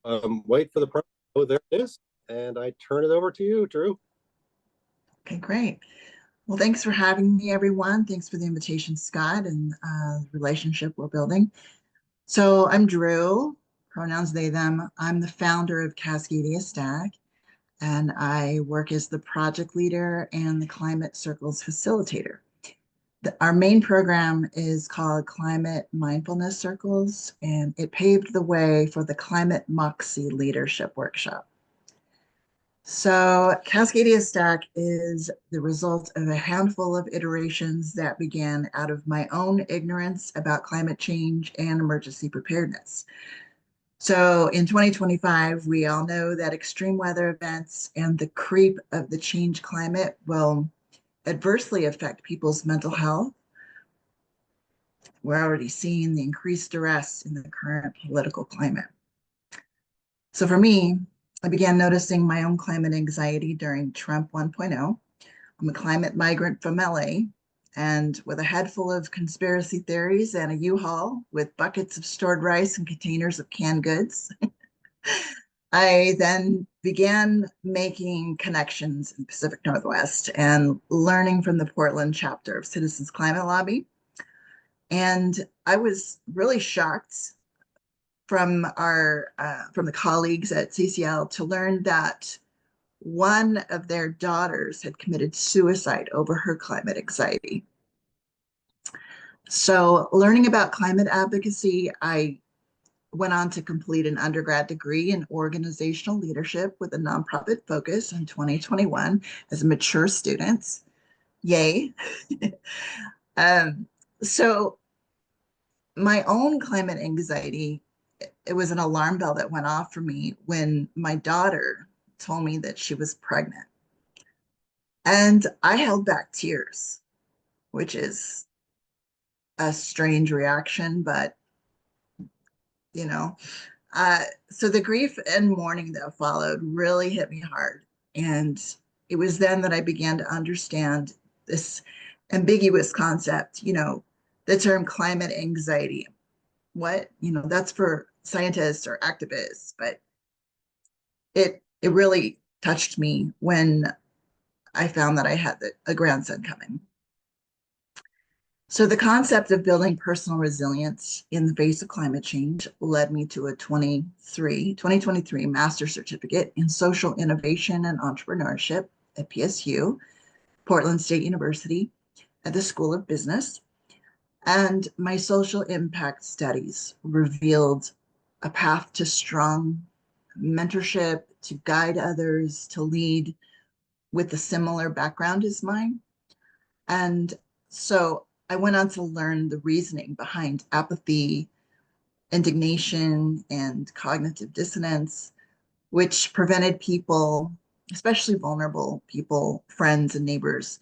Wait for the pro. Oh, there it is. And I turn it over to you, Drew. Okay, great. Well, thanks for having me, everyone. Thanks for the invitation, Scott, and the relationship we're building. So I'm Drew, pronouns they, them. I'm the founder of Cascadia Stack, and I work as the project leader and the Climate Circles facilitator. Our main program is called Climate Mindfulness Circles, and it paved the way for the Climate Moxie Leadership Workshop. So Cascadia Stack is the result of a handful of iterations that began out of my own ignorance about climate change and emergency preparedness. So in 2025, we all know that extreme weather events and the creep of the changed climate will adversely affect people's mental health. We're already seeing the increased duress in the current political climate. So for me, I began noticing my own climate anxiety during Trump 1.0. I'm a climate migrant from LA, and with a head full of conspiracy theories and a U-Haul with buckets of stored rice and containers of canned goods, I then began making connections in the Pacific Northwest and learning from the Portland chapter of Citizens Climate Lobby. And I was really shocked from the colleagues at CCL to learn that one of their daughters had committed suicide over her climate anxiety. So, learning about climate advocacy, I went on to complete an undergrad degree in organizational leadership with a nonprofit focus in 2021 as a mature student. Yay. um, so, my own climate anxiety, it was an alarm bell that went off for me when my daughter told me that she was pregnant. And I held back tears, which is a strange reaction, but you know. So the grief and mourning that followed really hit me hard. And it was then that I began to understand this ambiguous concept, the term climate anxiety. That's for scientists or activists, but it really touched me when I found that I had a grandson coming. So the concept of building personal resilience in the face of climate change led me to a 2023 master's certificate in social innovation and entrepreneurship at PSU, Portland State University, at the School of Business. And my social impact studies revealed a path to strong mentorship, to guide others, to lead with a similar background as mine. And so I went on to learn the reasoning behind apathy, indignation, and cognitive dissonance, which prevented people, especially vulnerable people, friends, and neighbors,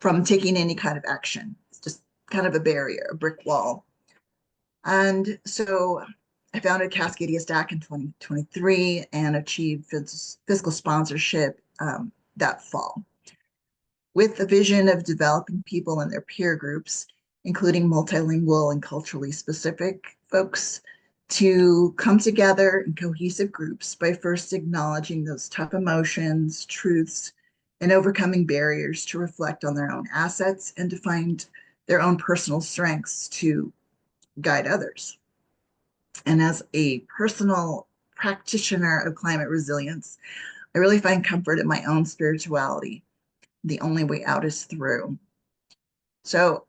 from taking any kind of action. It's just kind of a barrier, a brick wall. And so I founded Cascadia Stack in 2023 and achieved fiscal sponsorship that fall, with the vision of developing people in their peer groups, including multilingual and culturally specific folks, to come together in cohesive groups by first acknowledging those tough emotions, truths, and overcoming barriers to reflect on their own assets and to find their own personal strengths to guide others. And as a personal practitioner of climate resilience, I really find comfort in my own spirituality. The only way out is through. So,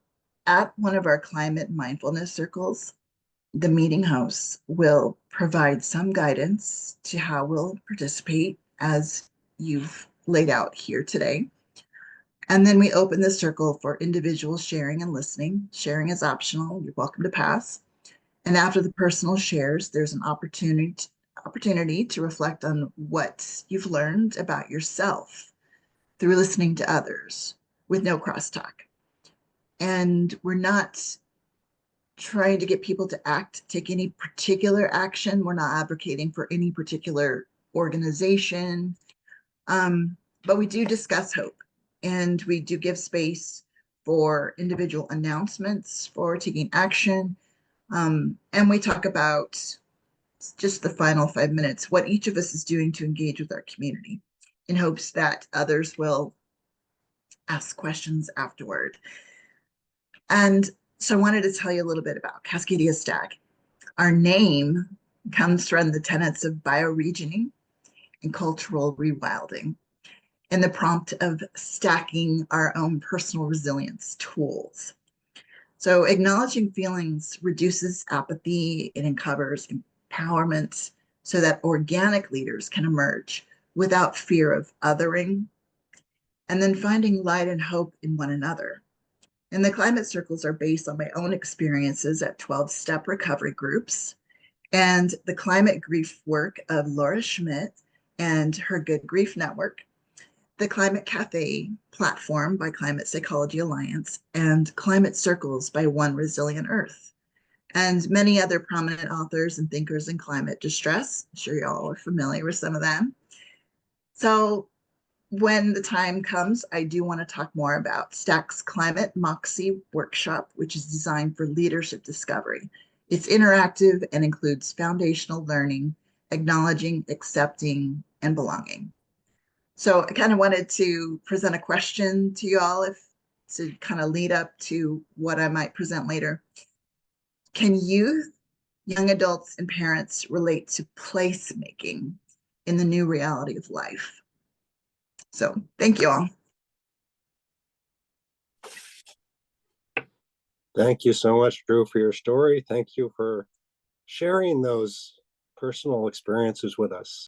at one of our climate mindfulness circles, the meeting host will provide some guidance to how we'll participate as you've laid out here today. And then we open the circle for individual sharing and listening. Sharing is optional, you're welcome to pass. And after the personal shares, there's an opportunity to reflect on what you've learned about yourself through listening to others with no crosstalk. And we're not trying to get people to take any particular action. We're not advocating for any particular organization. But we do discuss hope, and we do give space for individual announcements for taking action. And we talk about just the final 5 minutes, what each of us is doing to engage with our community in hopes that others will ask questions afterward. And so I wanted to tell you a little bit about Cascadia Stack. Our name comes from the tenets of bioregioning and cultural rewilding, and the prompt of stacking our own personal resilience tools. So acknowledging feelings reduces apathy, it uncovers empowerment so that organic leaders can emerge without fear of othering, and then finding light and hope in one another. And the climate circles are based on my own experiences at 12-step recovery groups and the climate grief work of Laura Schmidt and her Good Grief Network, the Climate Cafe platform by Climate Psychology Alliance, and Climate Circles by One Resilient Earth, and many other prominent authors and thinkers in climate distress. I'm sure you all are familiar with some of them. So when the time comes, I do want to talk more about Stack's Climate Moxie Workshop, which is designed for leadership discovery. It's interactive and includes foundational learning, acknowledging, accepting, and belonging. So I kind of wanted to present a question to you all if to kind of lead up to what I might present later. Can youth, young adults, and parents relate to placemaking in the new reality of life? So thank you all. Thank you so much, Drew, for your story. Thank you for sharing those personal experiences with us.